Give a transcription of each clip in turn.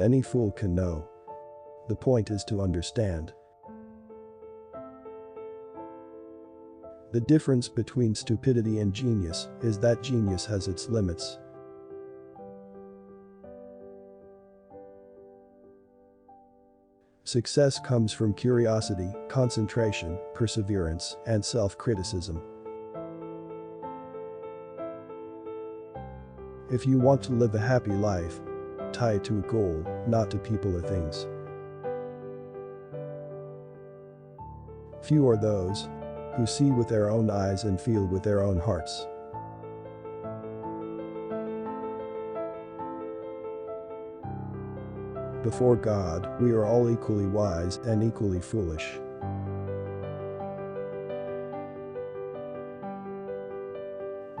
Any fool can know. The point is to understand. The difference between stupidity and genius is that genius has its limits. Success comes from curiosity, concentration, perseverance, and self-criticism. If you want to live a happy life, tie it to a goal, not to people or things. Few are those who see with their own eyes and feel with their own hearts. Before God, we are all equally wise and equally foolish.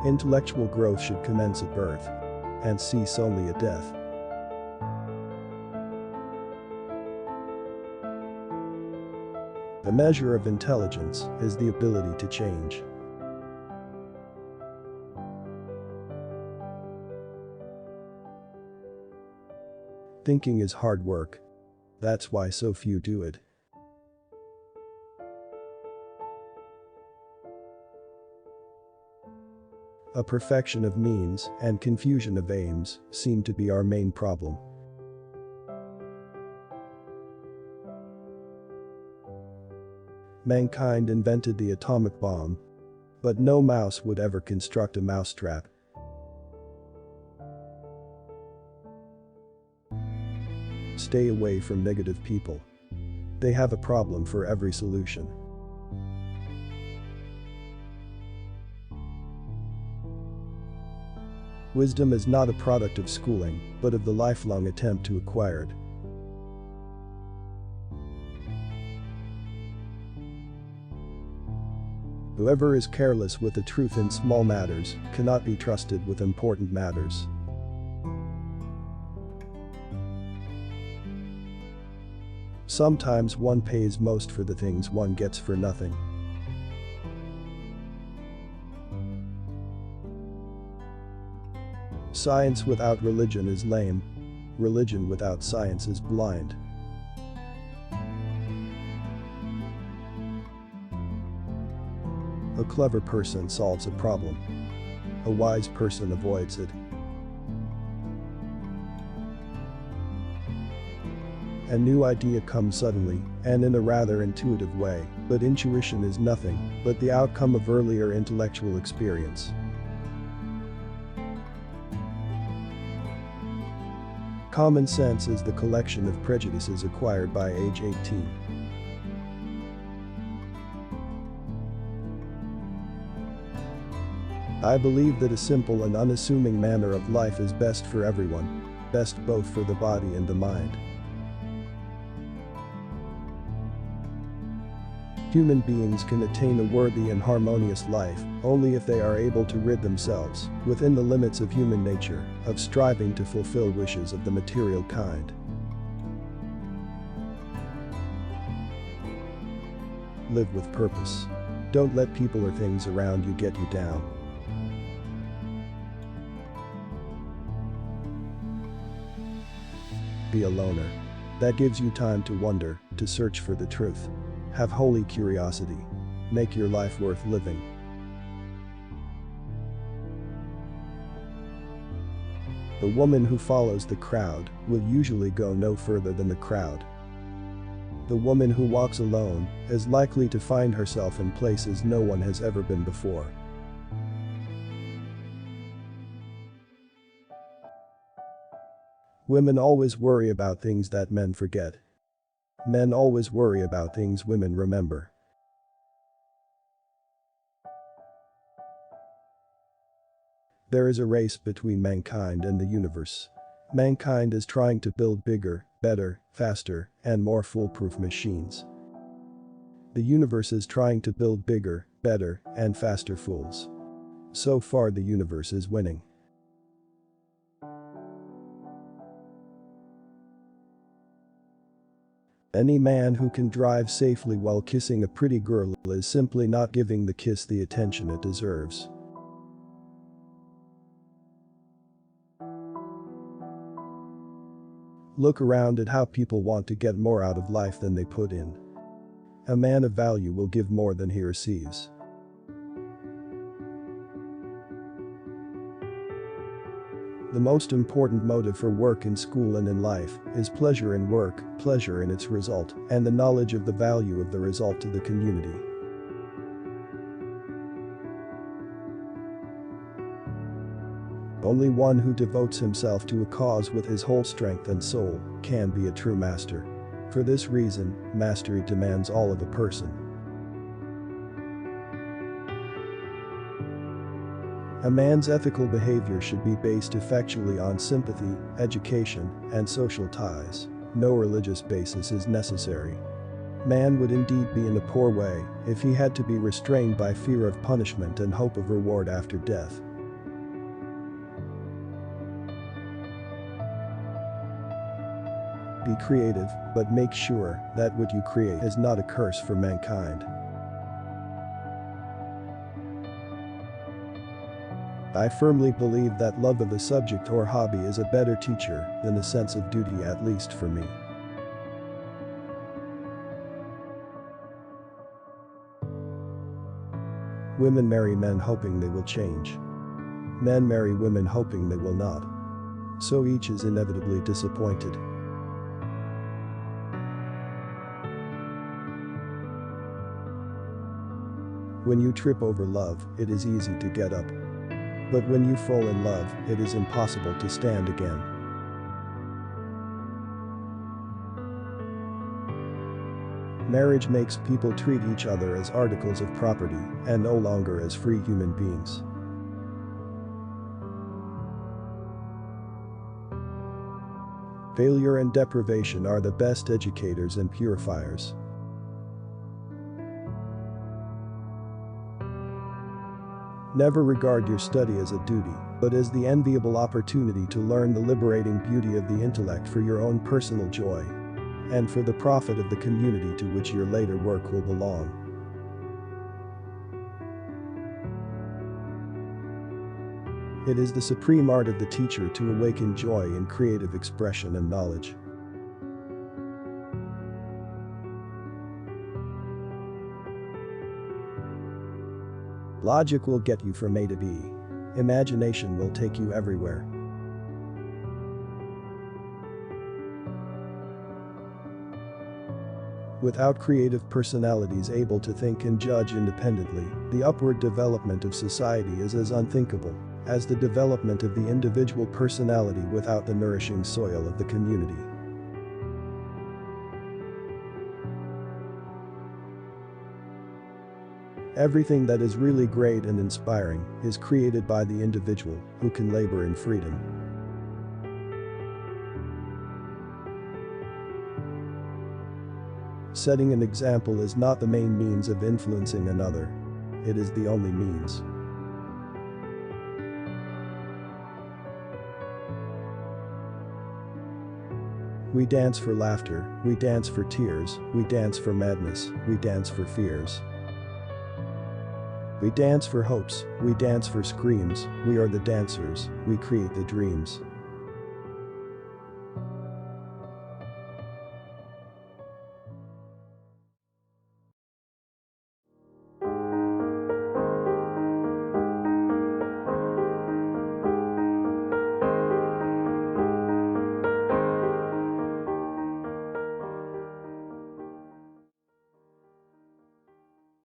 Intellectual growth should commence at birth and cease only at death. The measure of intelligence is the ability to change. Thinking is hard work. That's why so few do it. A perfection of means and confusion of aims seem to be our main problem. Mankind invented the atomic bomb, but no mouse would ever construct a mousetrap. Stay away from negative people. They have a problem for every solution. Wisdom is not a product of schooling, but of the lifelong attempt to acquire it. Whoever is careless with the truth in small matters cannot be trusted with important matters. Sometimes one pays most for the things one gets for nothing. Science without religion is lame. Religion without science is blind. A clever person solves a problem. A wise person avoids it. A new idea comes suddenly and in a rather intuitive way, but intuition is nothing but the outcome of earlier intellectual experience. Common sense is the collection of prejudices acquired by age 18. I believe that a simple and unassuming manner of life is best for everyone, best both for the body and the mind. Human beings can attain a worthy and harmonious life only if they are able to rid themselves, within the limits of human nature, of striving to fulfill wishes of the material kind. Live with purpose. Don't let people or things around you get you down. Be a loner. That gives you time to wonder, to search for the truth. Have holy curiosity. Make your life worth living. The woman who follows the crowd will usually go no further than the crowd. The woman who walks alone is likely to find herself in places no one has ever been before. Women always worry about things that men forget. Men always worry about things women remember. There is a race between mankind and the universe. Mankind is trying to build bigger, better, faster, and more foolproof machines. The universe is trying to build bigger, better, and faster fools. So far the universe is winning. Any man who can drive safely while kissing a pretty girl is simply not giving the kiss the attention it deserves. Look around at how people want to get more out of life than they put in. A man of value will give more than he receives. The most important motive for work in school and in life is pleasure in work, pleasure in its result, and the knowledge of the value of the result to the community. Only one who devotes himself to a cause with his whole strength and soul can be a true master. For this reason, mastery demands all of a person. A man's ethical behavior should be based effectually on sympathy, education, and social ties. No religious basis is necessary. Man would indeed be in a poor way if he had to be restrained by fear of punishment and hope of reward after death. Be creative, but make sure that what you create is not a curse for mankind. I firmly believe that love of a subject or hobby is a better teacher than a sense of duty, at least for me. Women marry men hoping they will change. Men marry women hoping they will not. So each is inevitably disappointed. When you trip over love, it is easy to get up. But when you fall in love, it is impossible to stand again. Marriage makes people treat each other as articles of property and no longer as free human beings. Failure and deprivation are the best educators and purifiers. Never regard your study as a duty, but as the enviable opportunity to learn the liberating beauty of the intellect for your own personal joy and for the profit of the community to which your later work will belong. It is the supreme art of the teacher to awaken joy in creative expression and knowledge. Logic will get you from A to B. Imagination will take you everywhere. Without creative personalities able to think and judge independently, the upward development of society is as unthinkable as the development of the individual personality without the nourishing soil of the community. Everything that is really great and inspiring is created by the individual who can labor in freedom. Setting an example is not the main means of influencing another. It is the only means. We dance for laughter, we dance for tears, we dance for madness, we dance for fears. We dance for hopes, we dance for screams, we are the dancers, we create the dreams.